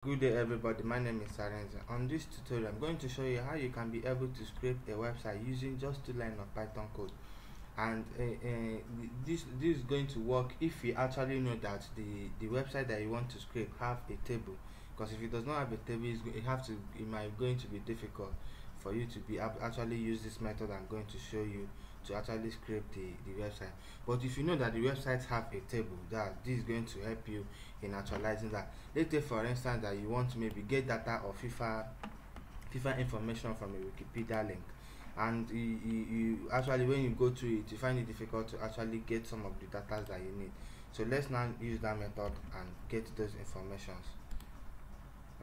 Good day everybody, my name is Sarenza. On this tutorial I'm going to show you how you can be able to scrape a website using just 2 lines of Python code. And this is going to work if you actually know that the website that you want to scrape have a table, because if it does not have a table, it might going to be difficult for you to be actually use this method I'm going to show you to actually scrape the website. But if you know that the websites have a table, that this is going to help you in actualizing that. Let's say for instance that you want to maybe get data or FIFA information from a Wikipedia link, and you actually, when you go through it, you find it difficult to actually get some of the data that you need. So let's now use that method and get those informations.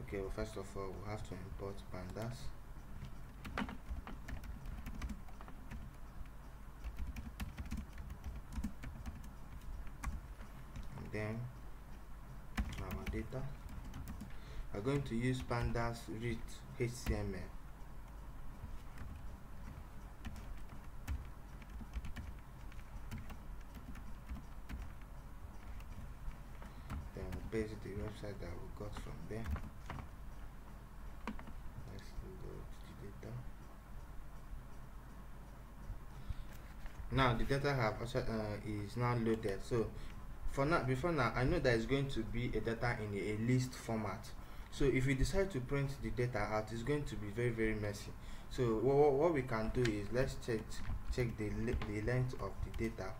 Okay, well, first of all we have to import pandas. And then our data, we're going to use pandas read HTML. Then we'll paste the website that we got from there. Let's load the data. Now the data have also is now loaded. So before now, I know that it's going to be a data in a list format. So if we decide to print the data out, it's going to be very messy. So what we can do is let's check the length of the data.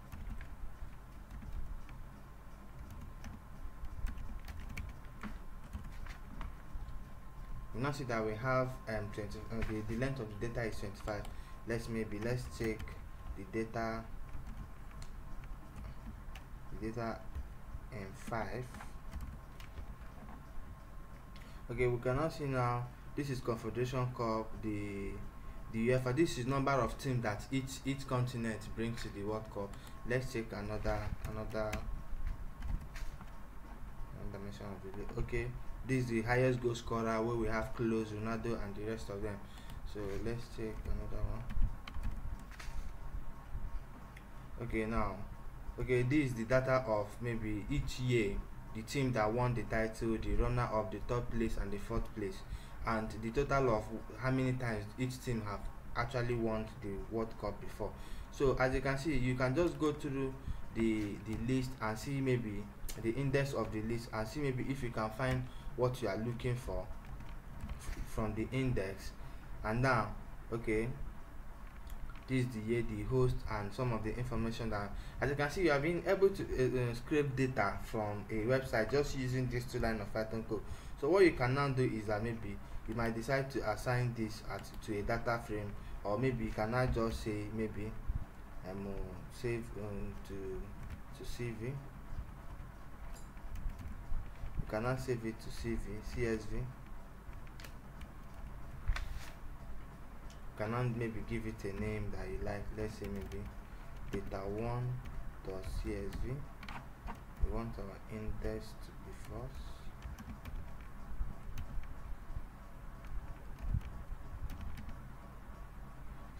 You now see that we have the length of the data is 25. Let's check the data in 5. Okay, we can now see now this is Confederation Cup, the UEFA. This is number of teams that each continent brings to the World Cup. Let's check another dimension of the league. Okay, this is the highest goal scorer, where we have Close, Ronaldo and the rest of them. So let's check another one. Okay, now this is the data of maybe each year, the team that won the title, the runner of the third place and the fourth place, and the total of how many times each team have actually won the World Cup before. So as you can see, you can just go through the list and see maybe the index of the list, and see maybe if you can find what you are looking for from the index. And now, okay, this is the year, the host, and some of the information that, as you can see, you have been able to scrape data from a website just using this 2 lines of Python code. So what you can now do is that maybe you might decide to assign this to a data frame, or maybe you can now just say maybe save to CV. You can now save it to CSV. Can now maybe give it a name that you like. Let's say maybe data1.csv. We want our index to be false.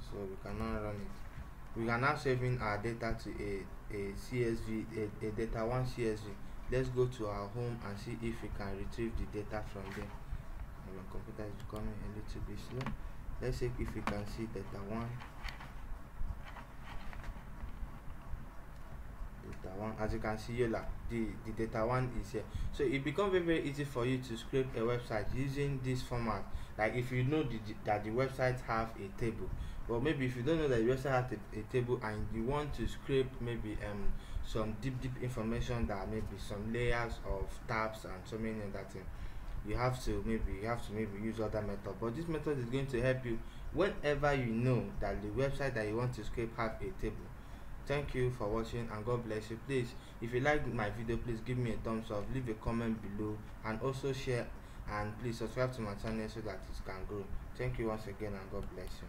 So we can now run it. We are now saving our data to a CSV, a data1 CSV. Let's go to our home and see if we can retrieve the data from there. My computer is becoming a little bit slow. Let's see if we can see data1. As you can see here, the data1 is here. So it becomes very easy for you to scrape a website using this format. Like if you know that the website have a table, or maybe if you don't know that the website has a table and you want to scrape maybe some deep information, that maybe some layers of tabs and so many other things, you have to maybe use other method. But this method is going to help you whenever you know that the website that you want to scrape have a table. Thank you for watching, and God bless you. Please, if you like my video, please give me a thumbs up, leave a comment below, and also share, and please subscribe to my channel so that it can grow. Thank you once again, and God bless you.